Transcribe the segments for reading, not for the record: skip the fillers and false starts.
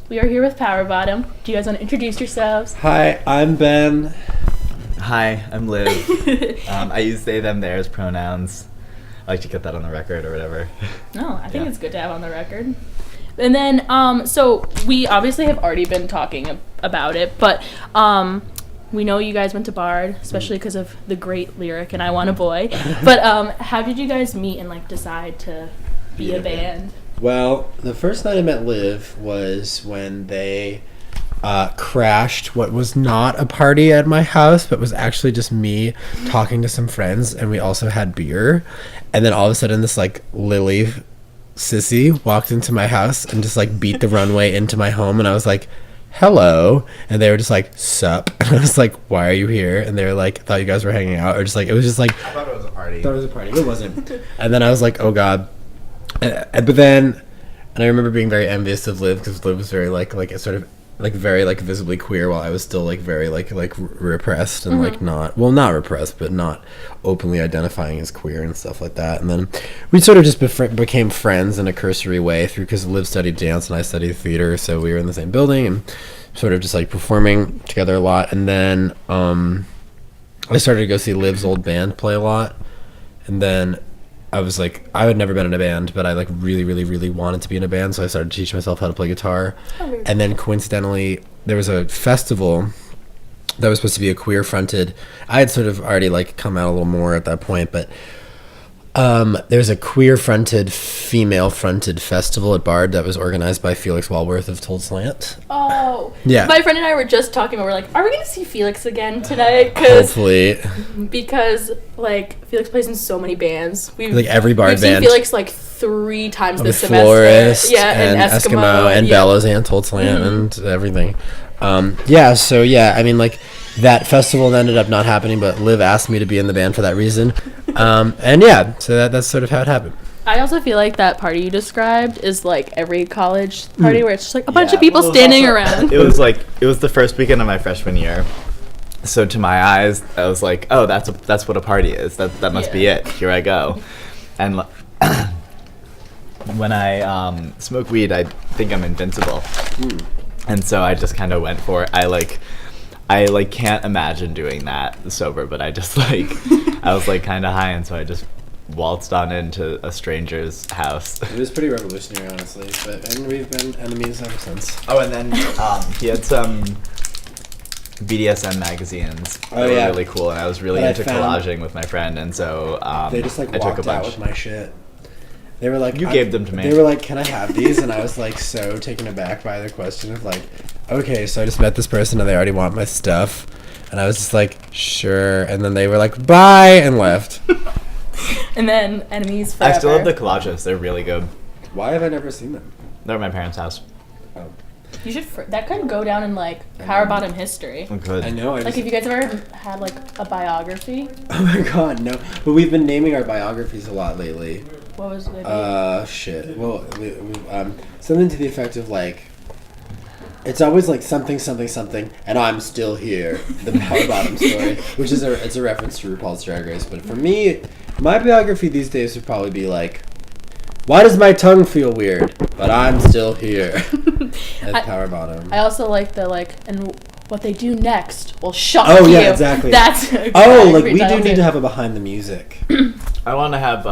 We are here with Power Bottom. Do you guys want to introduce yourselves? Hi, I'm Ben. Hi, I'm Liv. I use they, them, theirs pronouns. I like to get that on the record or whatever. No, I think it's good to have on the record. And then, so we obviously have already been talking about it, but we know you guys went to Bard, especially because of the great lyric, and I Want a Boy. But how did you guys meet and, like, decide to be a band? Well, the first night I met Liv was when they crashed what was not a party at my house, but was actually just me talking to some friends, and we also had beer. And then all of a sudden this, like, Lily sissy walked into my house and just, like, beat the runway into my home, and I was like, hello. And they were just like, sup. And I was like, why are you here? And they were like, thought you guys were hanging out. Or just like, it was just like, I thought it was a party. It wasn't. And then I was like, oh god. But then, and I remember being very envious of Liv, because Liv was very like sort of like very like visibly queer, while I was still like very like repressed and like not repressed, but not openly identifying as queer and stuff like that. And then we sort of just became friends in a cursory way because Liv studied dance and I studied theater, so we were in the same building and sort of just like performing together a lot. And then I started to go see Liv's old band play a lot, and then I was like, I had never been in a band, but I like really, really, really wanted to be in a band, so I started teaching myself how to play guitar. And then coincidentally, there was a festival that was supposed to be a queer-fronted. I had sort of already like come out a little more at that point, but there's a queer-fronted, female-fronted festival at Bard that was organized by Felix Walworth of Told Slant. Oh. Yeah. My friend and I were just talking about, we're like, are we going to see Felix again tonight? Hopefully. Because, like, Felix plays in so many bands. Like every Bard we've band. Seen Felix, like, 3 times this semester. Florist, yeah, and Eskimo, and Bellows, and Told Slant, and everything. I mean, like, that festival ended up not happening, but Liv asked me to be in the band for that reason. So that's sort of how it happened. I also feel like that party you described is like every college party where it's just like a bunch of people standing around. It was the first weekend of my freshman year. So to my eyes, I was like, oh, that's what a party is. That must be it. Here I go. And when I smoke weed, I think I'm invincible. And so I just kind of went for it. I can't imagine doing that sober, but I just like, I was like kind of high, and so I just waltzed on into a stranger's house. It was pretty revolutionary, honestly, and we've been enemies ever since. Oh, and then he had some BDSM magazines that were really cool, and I was really into collaging with my friend, and so they just like I walked took a bunch. out with my shit. They were like, you gave them to me. They were like, can I have these? And I was like so taken aback by the question of like, okay, so I just met this person and they already want my stuff. And I was just like, sure. And then they were like, bye, and left. And then enemies forever. I still have the collages. They're really good. Why have I never seen them? They're at my parents' house. Oh. You should. That could go down in like Power Bottom history. It could. I know. Like if you guys ever had like a biography. Oh my god, no. But we've been naming our biographies a lot lately. What was it? Shit. Well, something to the effect of like, it's always like something, and I'm still here. The Power Bottom story, which is it's a reference to RuPaul's Drag Race. But for me, my biography these days would probably be like, why does my tongue feel weird? But I'm still here. At Power Bottom. I also like the like, and what they do next will shock you. Oh yeah, exactly. That's like we do need to have a behind the music. I want to have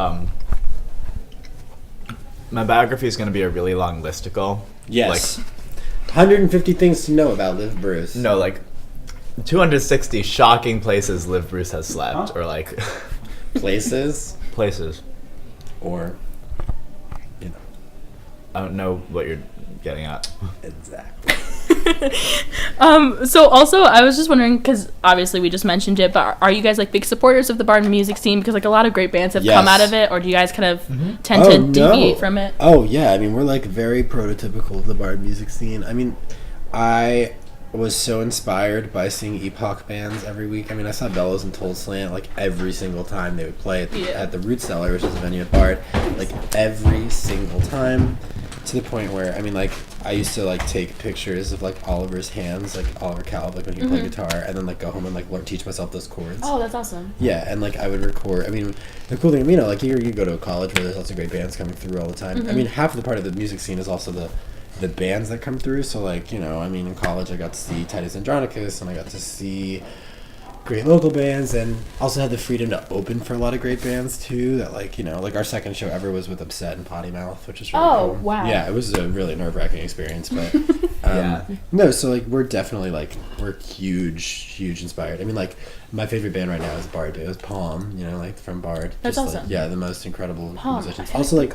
my biography is going to be a really long listicle. Yes. Like 150 things to know about Liv Bruce. No, like 260 shocking places Liv Bruce has slept, or like places, or I don't know what you're getting at. Exactly. So also I was just wondering, because obviously we just mentioned it, but are you guys like big supporters of the Bard music scene? Because like a lot of great bands have come out of it, or do you guys kind of tend to deviate from it? Oh yeah, I mean we're like very prototypical of the Bard music scene. I mean, I was so inspired by seeing epoch bands every week. I mean, I saw Bellows and Told Slant like every single time they would play at the Root Cellar, which is a venue at Bard, like every single time. To the point where, I mean, like, I used to, like, take pictures of, like, Oliver's hands, like, Oliver Calv, like, when he played guitar, and then, like, go home and, like, teach myself those chords. Oh, that's awesome. Yeah, and, like, I would record, I mean, the cool thing, you know, like, you go to a college where there's lots of great bands coming through all the time. I mean, half of the part of the music scene is also the the bands that come through. So like, you know, I mean, in college I got to see Titus Andronicus, and I got to see great local bands, and also had the freedom to open for a lot of great bands too, that like, you know, like our second show ever was with Upset and Potty Mouth, which is really cool. Wow. Yeah, it was a really nerve-wracking experience, but no, so like we're definitely like, we're huge inspired. I mean, like my favorite band right now is Bard. It was Palm, you know, like from Bard. That's just, awesome. Like, yeah, the most incredible Palm. musicians. Also like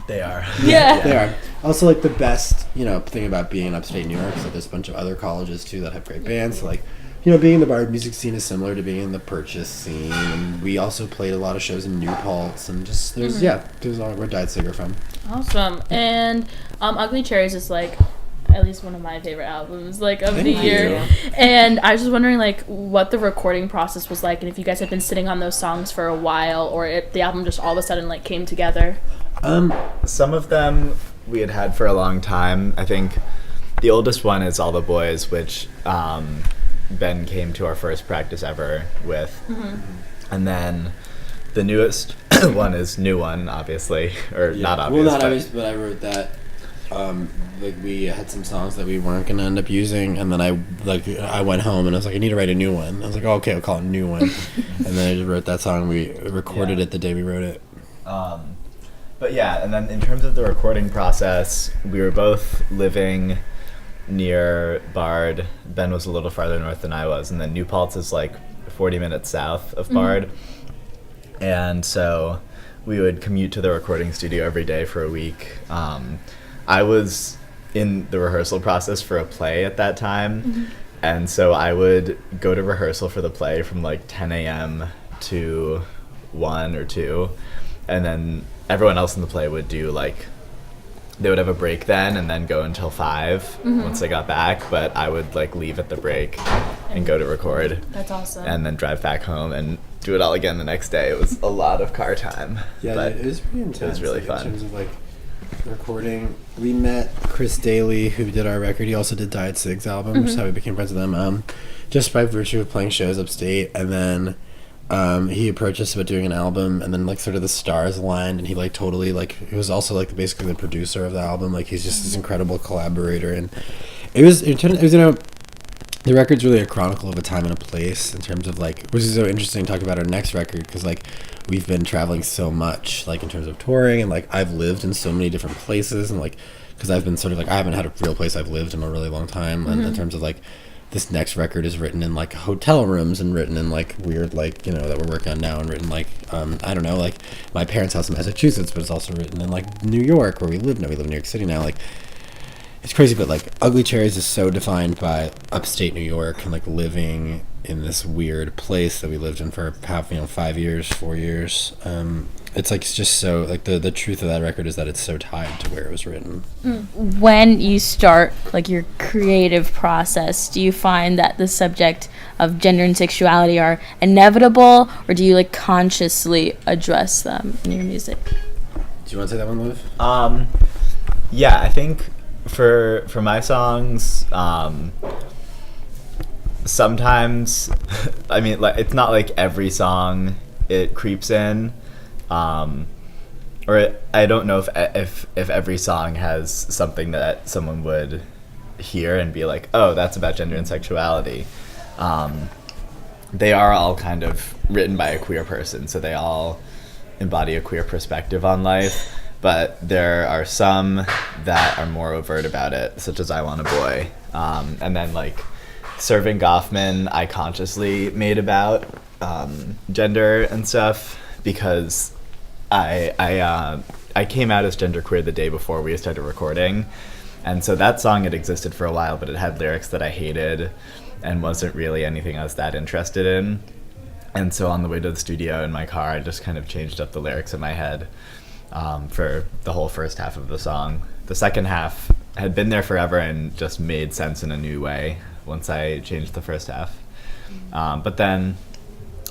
They are. Yeah. they are. Also, like, the best, you know, thing about being in upstate New York is that there's a bunch of other colleges, too, that have great bands. So, like, you know, being in the Bard music scene is similar to being in the Purchase scene. And we also played a lot of shows in New Paltz. And just, there's, there's all, where Died Cigar from. Awesome. And Ugly Cherries is, like, at least one of my favorite albums, like, of the year. And I was just wondering, like, what the recording process was like, and if you guys had been sitting on those songs for a while, or if the album just all of a sudden, like, came together. Some of them we had for a long time. I think the oldest one is All the Boys, which Ben came to our first practice ever with. And then the newest one is New One, obviously. Or not obvious. Well, not obvious, but I wrote that. Like, we had some songs that we weren't going to end up using, and then I went home and I was like, I need to write a new one. I was like, oh, okay, I'll call it New One. And then I just wrote that song. We recorded it the day we wrote it. But yeah, and then in terms of the recording process, we were both living near Bard. Ben was a little farther north than I was, and then New Paltz is like 40 minutes south of Bard. And so we would commute to the recording studio every day for a week. I was in the rehearsal process for a play at that time, and so I would go to rehearsal for the play from like 10 a.m. to 1 or 2, and then everyone else in the play would do like, they would have a break then and then go until 5 once they got back, but I would like leave at the break and go to record. That's awesome. And then drive back home and do it all again the next day. It was a lot of car time. Yeah, but it was pretty intense. It was really like, fun. In terms of like recording, we met Chris Daly, who did our record. He also did Diet Cigs album, which is how we became friends with them. Just by virtue of playing shows upstate, and then he approached us about doing an album, and then like sort of the stars aligned, and he like totally like, he was also like basically the producer of the album. Like, he's just this incredible collaborator, and it was you know, the record's really a chronicle of a time and a place in terms of like, which is so interesting to talk about our next record, because like we've been traveling so much, like in terms of touring, and like I've lived in so many different places, and like because I've been sort of like, I haven't had a real place I've lived in a really long time, and in terms of like, this next record is written in like hotel rooms and written in like weird, like, you know, that we're working on now, and written like I don't know, like my parents' house in Massachusetts, but it's also written in like New York, where we live now. We live in New York City now. Like, it's crazy, but like Ugly Cherries is so defined by upstate New York and like living in this weird place that we lived in for 4 years. It's like, it's just so like the truth of that record is that it's so tied to where it was written. When you start like your creative process, do you find that the subject of gender and sexuality are inevitable, or do you like consciously address them in your music? Do you want to say that one, Liv? Yeah, I think for my songs, sometimes I mean, like, it's not like every song it creeps in, or I don't know if every song has something that someone would hear and be like, oh, that's about gender and sexuality. They are all kind of written by a queer person, so they all embody a queer perspective on life, but there are some that are more overt about it, such as I Want a Boy. And then like Serving Goffman, I consciously made about gender and stuff, because I came out as genderqueer the day before we started recording, and so that song had existed for a while, but it had lyrics that I hated and wasn't really anything I was that interested in. And so on the way to the studio in my car, I just kind of changed up the lyrics in my head for the whole first half of the song. The second half had been there forever and just made sense in a new way once I changed the first half. But then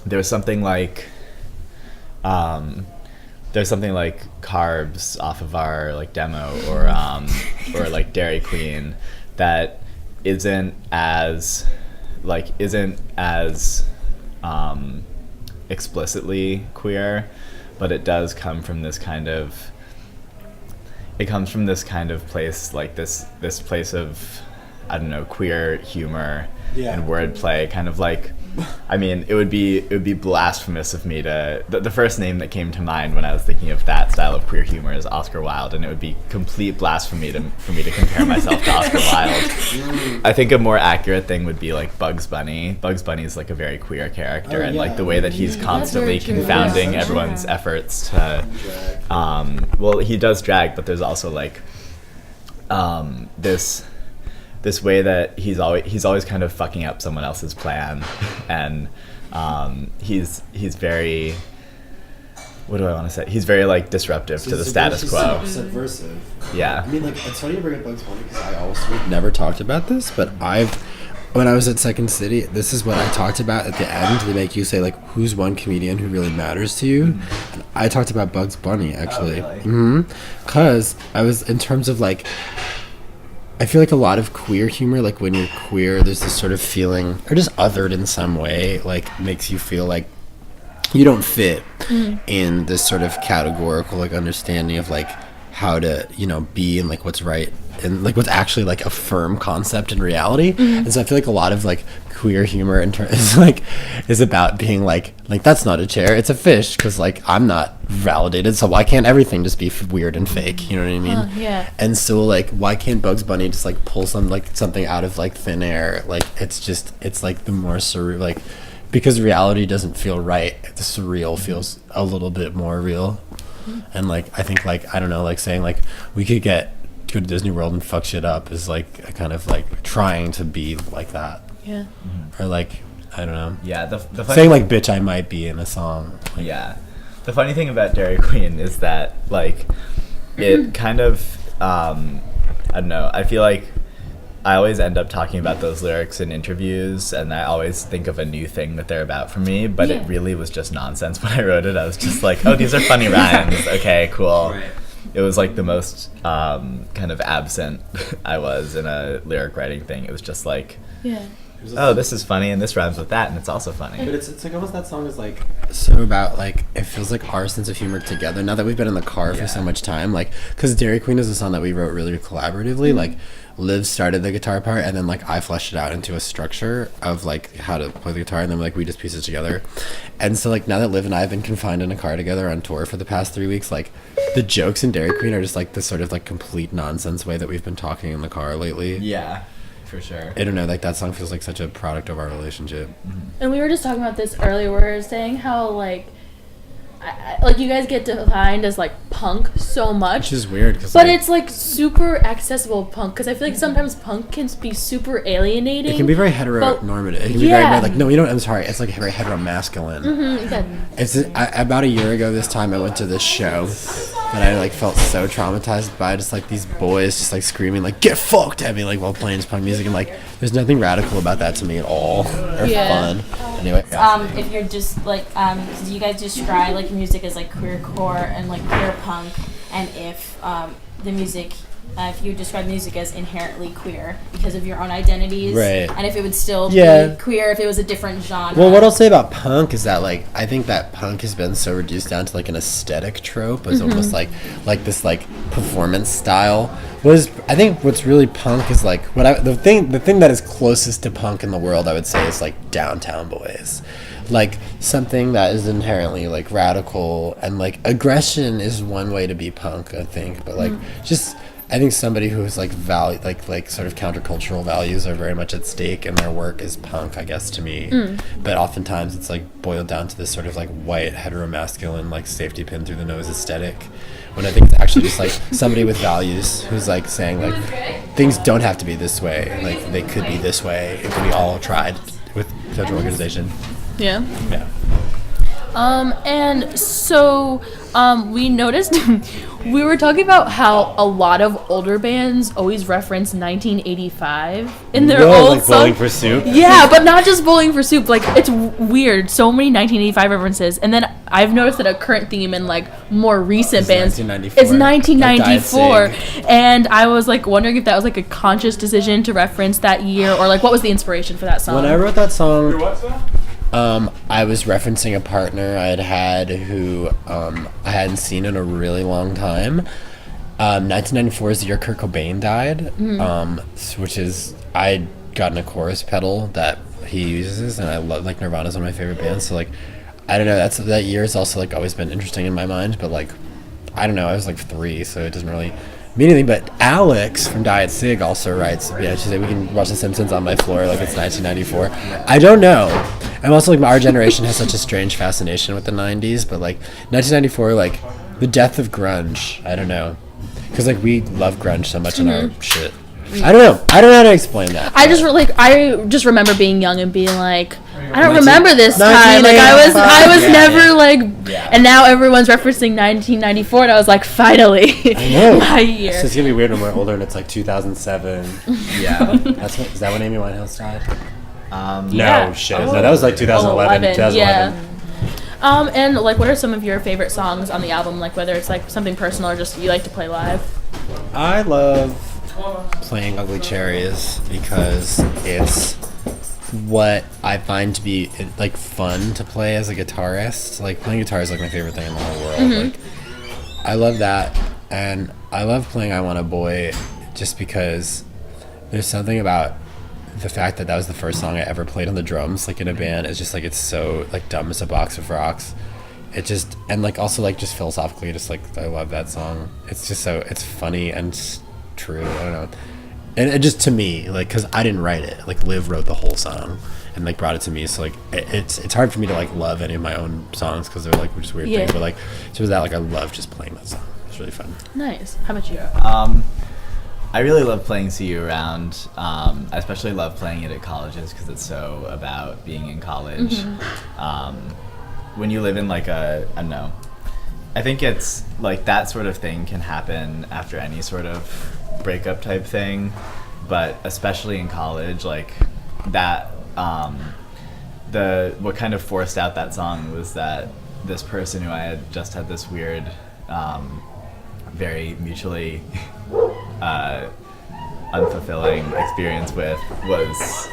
there's something like Carbs off of our like demo, or like Dairy Queen, that isn't as explicitly queer, but it does come from this kind of, it comes from this kind of place, like this place of, I don't know, queer humor and wordplay, kind of like, I mean, it would be blasphemous of me to, the first name that came to mind when I was thinking of that style of queer humor is Oscar Wilde, and it would be complete blasphemy for me to compare myself to Oscar Wilde. I think a more accurate thing would be like Bugs Bunny. Bugs Bunny is like a very queer character, and like the way that he's constantly confounding everyone's efforts to, well, he does drag, but there's also like this way that he's always kind of fucking up someone else's plan, and he's very, what do I want to say? He's very like disruptive to the status quo. Subversive. Yeah. I mean, like, it's funny to bring up Bugs Bunny because I also never talked about this, but when I was at Second City, this is what I talked about at the end. They make you say like, who's one comedian who really matters to you? And I talked about Bugs Bunny actually. Oh, really? Because I was, in terms of like, I feel like a lot of queer humor, like when you're queer, there's this sort of feeling, or just othered in some way, like makes you feel like you don't fit in this sort of categorical like understanding of like how to, you know, be and like what's right and like what's actually like a firm concept in reality. And so I feel like a lot of like queer humor is about being like that's not a chair, it's a fish, because like I'm not validated, so why can't everything just be weird and fake, you know what I mean? Yeah. And so like why can't Bugs Bunny just like pull something out of like thin air? Like it's like the more surreal, like, because reality doesn't feel right, the surreal feels a little bit more real. And like I think like, I don't know, like saying like we could go to Disney World and fuck shit up is like a kind of like trying to be like that. Yeah. Or like, I don't know. Yeah, the saying like bitch I might be in a song. Like, yeah. The funny thing about Dairy Queen is that like it kind of I don't know, I feel like I always end up talking about those lyrics in interviews, and I always think of a new thing that they're about for me, but it really was just nonsense when I wrote it. I was just like, oh, these are funny rhymes. Okay, cool. Right. It was like the most kind of absent I was in a lyric writing thing. It was just like, oh, this is funny, and this rhymes with that, and it's also funny. But it's like almost that song is like so about like, it feels like our sense of humor together now that we've been in the car for so much time, like, because Dairy Queen is a song that we wrote really collaboratively. Like Liv started the guitar part, and then like I fleshed it out into a structure of like how to play the guitar, and then like we just pieced it together. And so like now that Liv and I have been confined in a car together on tour for the past 3 weeks, like the jokes in Dairy Queen are just like this sort of like complete nonsense way that we've been talking in the car lately. Yeah, for sure. I don't know, like that song feels like such a product of our relationship. And we were just talking about this earlier. We were saying how like like you guys get defined as like punk so much, which is weird, but like, it's like super accessible punk, because I feel like sometimes punk can be super alienating. It can be very heteronormative. It can be very like, no, you know, I'm sorry, it's like very heteromasculine. It's about a year ago this time I went to this show and I like felt so traumatized by just like these boys just like screaming like get fucked at me like while playing this punk music, and like there's nothing radical about that to me at all, or fun. Anyway, if you're just like do you guys describe like music as like queercore and like queer punk, and if the music if you describe music as inherently queer because of your own identities, right, and if it would still be queer if it was a different genre. Well, what I'll say about punk is that like I think that punk has been so reduced down to like an aesthetic trope as almost like this like performance style. I think what's really punk is like the thing that is closest to punk in the world, I would say, is like Downtown Boys. Like something that is inherently like radical, and like aggression is one way to be punk, I think, but like just I think somebody who's like like sort of countercultural values are very much at stake in their work is punk, I guess, to me. But oftentimes it's like boiled down to this sort of like white heteromasculine like safety pin through the nose aesthetic, when I think it's actually just like somebody with values who's like saying like things don't have to be this way, like they could be this way if we all tried with such an organization. Yeah. And so we noticed we were talking about how a lot of older bands always reference 1985 in their old like songs. Bowling for Soup. Yeah, but not just Bowling for Soup. Like, it's weird. So many 1985 references. And then I've noticed that a current theme in like more recent bands is 1994. And I was like wondering if that was like a conscious decision to reference that year, or like what was the inspiration for that song? When I wrote that song, I was referencing a partner I had who I hadn't seen in a really long time. 1994 is the year Kurt Cobain died, which is, I'd gotten a chorus pedal that he uses, and I love, like, Nirvana's one of my favorite bands, so, like, I don't know, that year has also, like, always been interesting in my mind, but, like, I don't know, I was, like, 3, so it doesn't really mean anything. But Alex from Diet Sig also writes, she said, we can watch The Simpsons on my floor like it's 1994. I don't know. I'm also, like, our generation has such a strange fascination with the 90s, but, like, 1994, like, the death of grunge, I don't know. Because, like, we love grunge so much in our shit. I don't know how to explain that. I just remember being young and being like, I don't remember this time. Like, I was never like, and now everyone's referencing 1994, and I was like, finally, I know. my year. So it's gonna be weird when we're older and it's like 2007. Yeah. Is that when Amy Winehouse died? Yeah. No, that was like 2011. 2011. Yeah. And like, what are some of your favorite songs on the album? Like, whether it's like something personal or just you like to play live. I love playing Ugly Cherries because it's what I find to be, like, fun to play as a guitarist. Like, playing guitar is, like, my favorite thing in the whole world. Like, I love that, and I love playing I Want a Boy just because there's something about the fact that was the first song I ever played on the drums, like, in a band. It's just, like, it's so, like, dumb as a box of rocks. It just, and, like, also, like, just philosophically, just, like, I love that song. It's just so, it's funny and true. I don't know. And it just, to me, like, because I didn't write it. Like, Liv wrote the whole song and, like, brought it to me. So, like, it's hard for me to, like, love any of my own songs because they're, like, just weird things. But, like, so that, like, I love just playing that song. It's really fun. Nice. How about you? I really love playing See You Around. I especially love playing it at colleges because it's so about being in college. When you live in, like, I don't know, I think it's, like, that sort of thing can happen after any sort of breakup type thing, but especially in college, like, that, what kind of forced out that song was that this person who I had just had this weird, very mutually unfulfilling experience with was,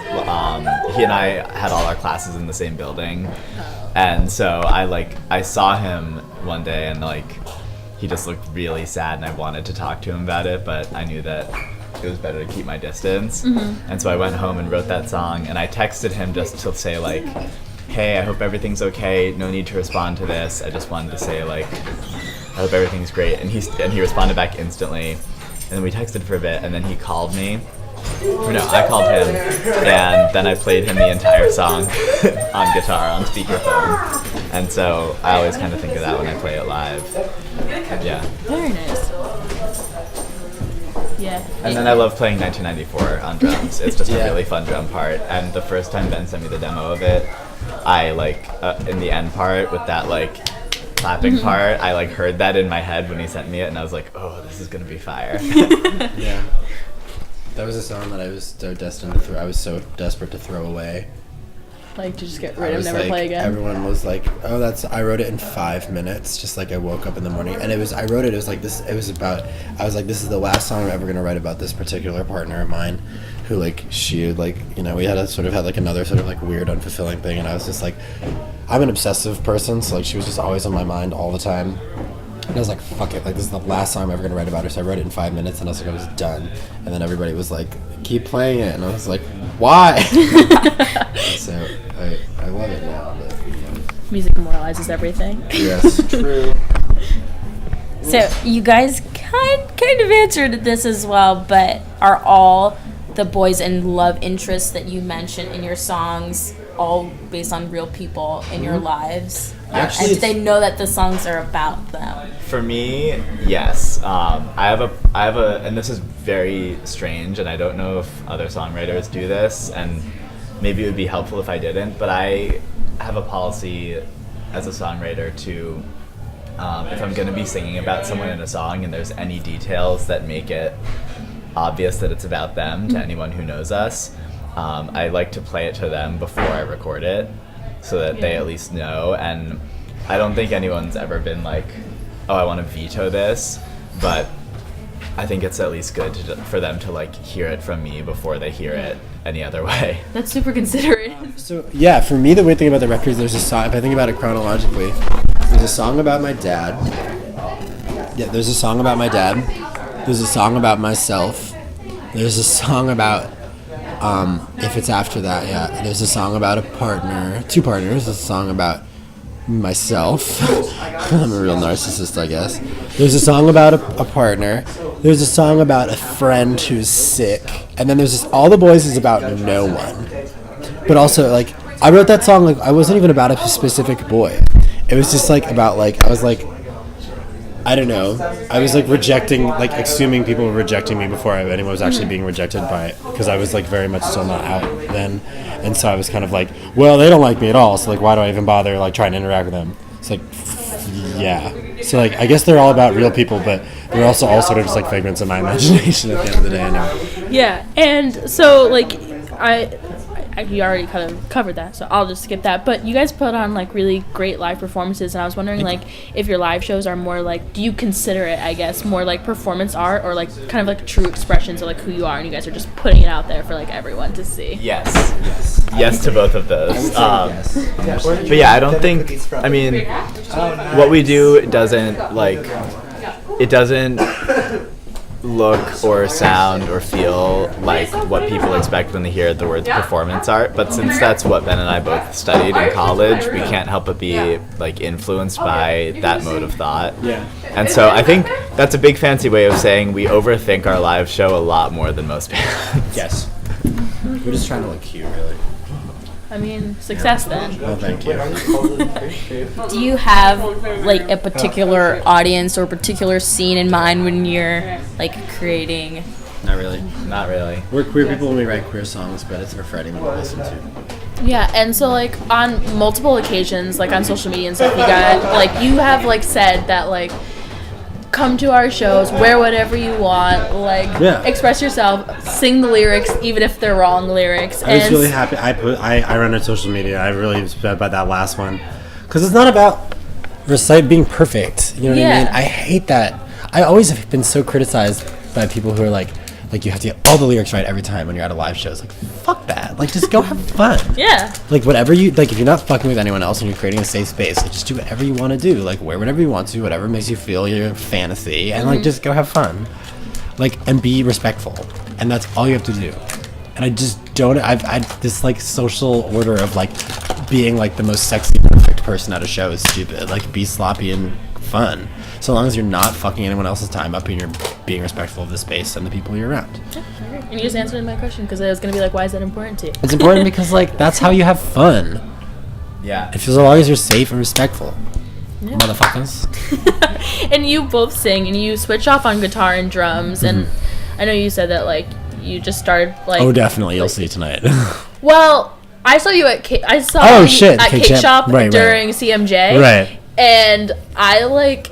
he and I had all our classes in the same building, and so I saw him one day, and, like, he just looked really sad, and I wanted to talk to him about it, but I knew that it was better to keep my distance. And so I went home and wrote that song, and I texted him just to say, like, hey, I hope everything's okay, no need to respond to this, I just wanted to say, like, I hope everything's great. And he responded back instantly, and then we texted for a bit, and then he called me. Or no, I called him, and then I played him the entire song on guitar, on speakerphone. And so I always kind of think of that when I play it live. Yeah. Very nice. Yeah. And then I love playing 1994 on drums. It's just a really fun drum part. And the first time Ben sent me the demo of it, I, like, in the end part with that, like, clapping part, I, like, heard that in my head when he sent me it, and I was like, oh, this is gonna be fire. Yeah. That was a song that I was so destined to throw. I was so desperate to throw away. Like, to just get rid of, never play again. Everyone was like, "Oh, I wrote it in 5 minutes." Just like I woke up in the morning, and I wrote it. It was like this. It was about. I was like, "This is the last song I'm ever gonna write about this particular partner of mine, who, like, she, like, you know, we had like another sort of, like, weird unfulfilling thing, and I was just like, I'm an obsessive person, so, like, she was just always on my mind all the time. And I was like, fuck it, like, this is the last song I'm ever going to write about her, so I wrote it in 5 minutes, and I was like, I was done. And then everybody was like, keep playing it, and I was like, why? So, I love it now. But, you know. Music immortalizes everything. Yes, true. So you guys kind of answered this as well, but are all the boys and love interests that you mentioned in your songs all based on real people in your lives? Actually, and do they know that the songs are about them? For me, yes. I have a, and this is very strange, and I don't know if other songwriters do this, and maybe it would be helpful if I didn't, but I have a policy as a songwriter to, if I'm going to be singing about someone in a song and there's any details that make it obvious that it's about them to anyone who knows us, I like to play it to them before I record it so that they at least know. And I don't think anyone's ever been like, oh, I want to veto this, but I think it's at least good for them to, like, hear it from me before they hear it any other way. That's super considerate. So, yeah, for me, the weird thing about the record is there's a song, if I think about it chronologically, there's a song about my dad. Yeah, there's a song about my dad. There's a song about myself. There's a song about if it's after that, yeah. There's a song about a partner, 2 partners. There's a song about myself. I'm a real narcissist, I guess. There's a song about a partner. There's a song about a friend who's sick. And then there's just all the boys is about no one. But also, like, I wrote that song, like, I wasn't even about a specific boy. It was just, like, about, like, I was, like, I don't know. I was, like, rejecting, like, assuming people were rejecting me before anyone was actually being rejected by it. Because I was, like, very much still not out then. And so I was kind of like, well, they don't like me at all. So, like, why do I even bother, like, trying to interact with them? It's like, yeah. So, like, I guess they're all about real people, but they're also all sort of just, like, figments of my imagination at the end of the day, I know. Yeah, and so, like, you already kind of covered that, so I'll just skip that. But you guys put on, like, really great live performances, and I was wondering, like, if your live shows are more, like, do you consider it, I guess, more like performance art or, like, kind of like true expressions of, like, who you are, and you guys are just putting it out there for, like, everyone to see? Yes to both of those. But yeah, I don't think, I mean, what we do doesn't, like, it doesn't look or sound or feel like what people expect when they hear the words performance art, but since that's what Ben and I both studied in college, we can't help but be, like, influenced by that mode of thought. And so I think that's a big fancy way of saying we overthink our live show a lot more than most bands. Yes. We're just trying to look cute, really. I mean, success then. Well, thank you. Do you have, like, a particular audience or particular scene in mind when you're, like, creating? Not really. Not really. We're queer people when we write queer songs, but it's for anyone to listen to. Yeah, and so, like, on multiple occasions, like, on social media and stuff, you got, like, you have, like, said that, like, come to our shows, wear whatever you want, like, express yourself, sing the lyrics, even if they're wrong lyrics. I was really happy. I run on social media. I really was about that last one. Because it's not about being perfect. You know what I mean? I hate that. I always have been so criticized by people who are like you have to get all the lyrics right every time when you're at a live show. It's like, fuck that. Like, just go have fun. Yeah. Like, whatever you, like, if you're not fucking with anyone else and you're creating a safe space, like, just do whatever you want to do. Like, wear whatever you want to, whatever makes you feel your fantasy, and, like, just go have fun. Like, and be respectful. And that's all you have to do. And I just don't, I've this, like, social order of, like, being, like, the most sexy, perfect person at a show is stupid. Like, be sloppy and fun. So long as you're not fucking anyone else's time up and you're being respectful of the space and the people you're around. And you just answered my question, because I was going to be like, why is that important to you? It's important because, like, that's how you have fun. Yeah. If as long as you're safe and respectful. Yeah. Motherfuckers. And you both sing, and you switch off on guitar and drums, and I know you said that, like, you just started, like... Oh, definitely. You'll see tonight. Well, I saw you at Cake Shop during CMJ. Right. And I, like...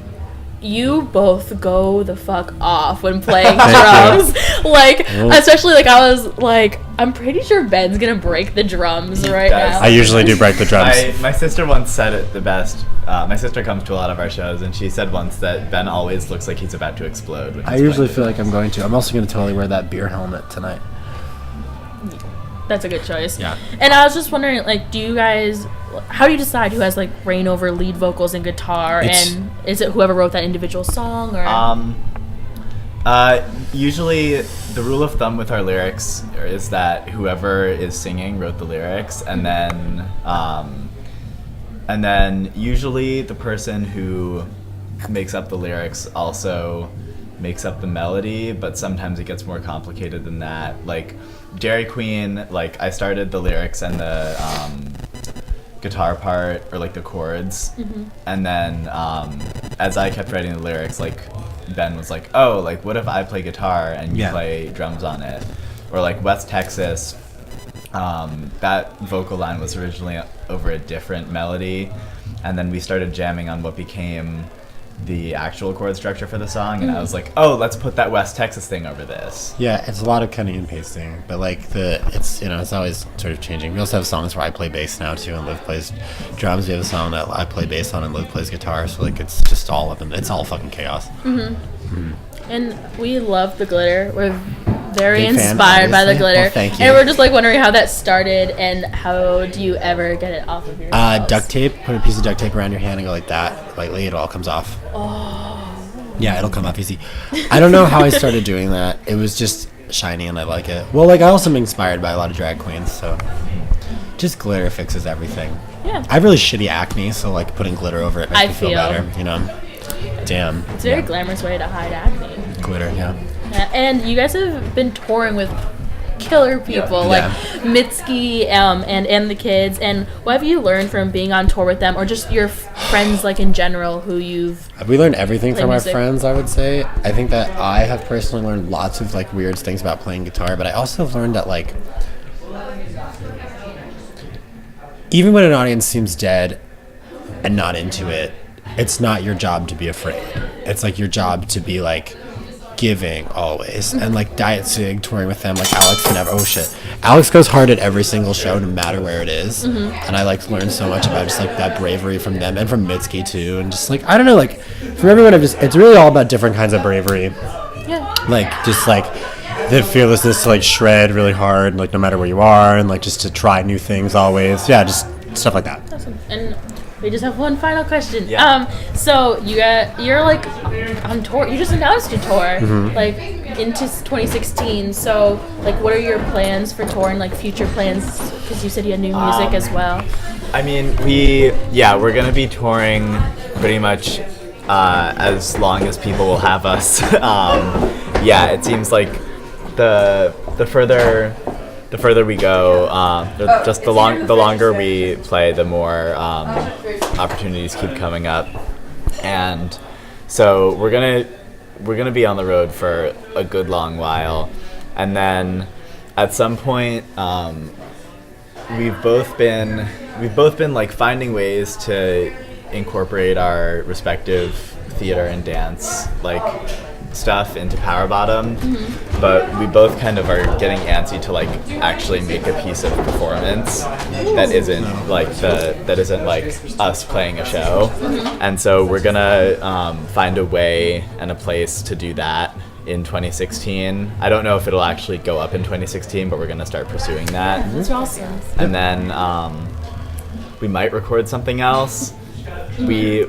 You both go the fuck off when playing drums. Like, especially, like, I was like, I'm pretty sure Ben's gonna break the drums now. I usually do break the drums. My sister once said it the best. My sister comes to a lot of our shows, and she said once that Ben always looks like he's about to explode. I usually feel like I'm going to. I'm also going to totally wear that beer helmet tonight. That's a good choice. Yeah. And I was just wondering, like, do you guys... How do you decide who has, like, reign over lead vocals and guitar? And is it whoever wrote that individual song? Or usually the rule of thumb with our lyrics is that whoever is singing wrote the lyrics, and then usually the person who makes up the lyrics also makes up the melody, but sometimes it gets more complicated than that. Like Dairy Queen, like, I started the lyrics and the guitar part, or like the chords, and then as I kept writing the lyrics, like, Ben was like, oh, like, what if I play guitar and you play drums on it? Or like West Texas, that vocal line was originally over a different melody, and then we started jamming on what became the actual chord structure for the song, and I was like, oh, let's put that West Texas thing over this. Yeah, it's a lot of cutting and pasting, but, like, it's always sort of changing. We also have songs where I play bass now too, and Liv plays drums. We have a song that I play bass on and Liv plays guitar, so, like, it's just all up, and it's all fucking chaos. And we love the glitter. We're very Big fan, inspired by the glitter. Well, thank you. And we're just, like, wondering how that started, and how do you ever get it off of yourself? Duct tape. Put a piece of duct tape around your hand and go like that. Lightly, it all comes off. Oh. Yeah, it'll come off easy. I don't know how I started doing that. It was just shiny and I like it. Well, like I also am inspired by a lot of drag queens, so just glitter fixes everything. Yeah. I have really shitty acne, so like putting glitter over it makes I me feel feel. better, you know. Damn. It's a very glamorous way to hide acne. Glitter, yeah. And you guys have been touring with killer people like Mitski and the kids. And what have you learned from being on tour with them, or just your friends like in general who you've? We learned everything Play from music. our friends, I would say. I think that I have personally learned lots of like weird things about playing guitar, but I also have learned that like even when an audience seems dead and not into it, it's not your job to be afraid. It's like your job to be like giving always. And like Diet Sig touring with them, like Alex can never Alex goes hard at every single show no matter where it is. And I like learned so much about just like that bravery from them and from Mitski too, and just like I don't know, like from everyone it's really all about different kinds of bravery. Yeah. Like just like the fearlessness to like shred really hard, like no matter where you are, and like just to try new things always. Yeah, just stuff like that. Awesome. And we just have one final question. Yeah. So you're like on tour. You just announced your tour, like into 2016. So like, what are your plans for tour and like future plans? Because you said you had new music as well. I mean, we're gonna be touring pretty much as long as people will have us. It seems like the further we go, just the longer we play, the more opportunities keep coming up, and so we're gonna be on the road for a good long while, and then at some point we've both been like finding ways to incorporate our respective theater and dance like stuff into Power Bottom, but we both kind of are getting antsy to like actually make a piece of performance that isn't like us playing a show, and so we're gonna find a way and a place to do that in 2016. I don't know if it'll actually go up in 2016, but we're gonna start pursuing that. That's awesome. And then we might record something else. We're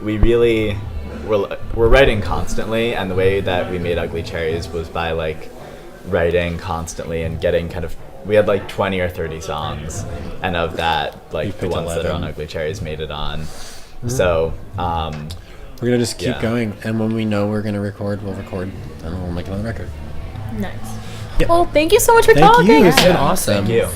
writing constantly, and the way that we made Ugly Cherries was by like writing constantly and getting we had like 20 or 30 songs, and of that like the ones that are on Ugly Cherries made it on. So we're gonna just keep going, and when we know we're gonna record, we'll record, and we'll make another record. Nice. Yep. Well, thank you so much for Thank talking. you. It's been awesome. Thank you.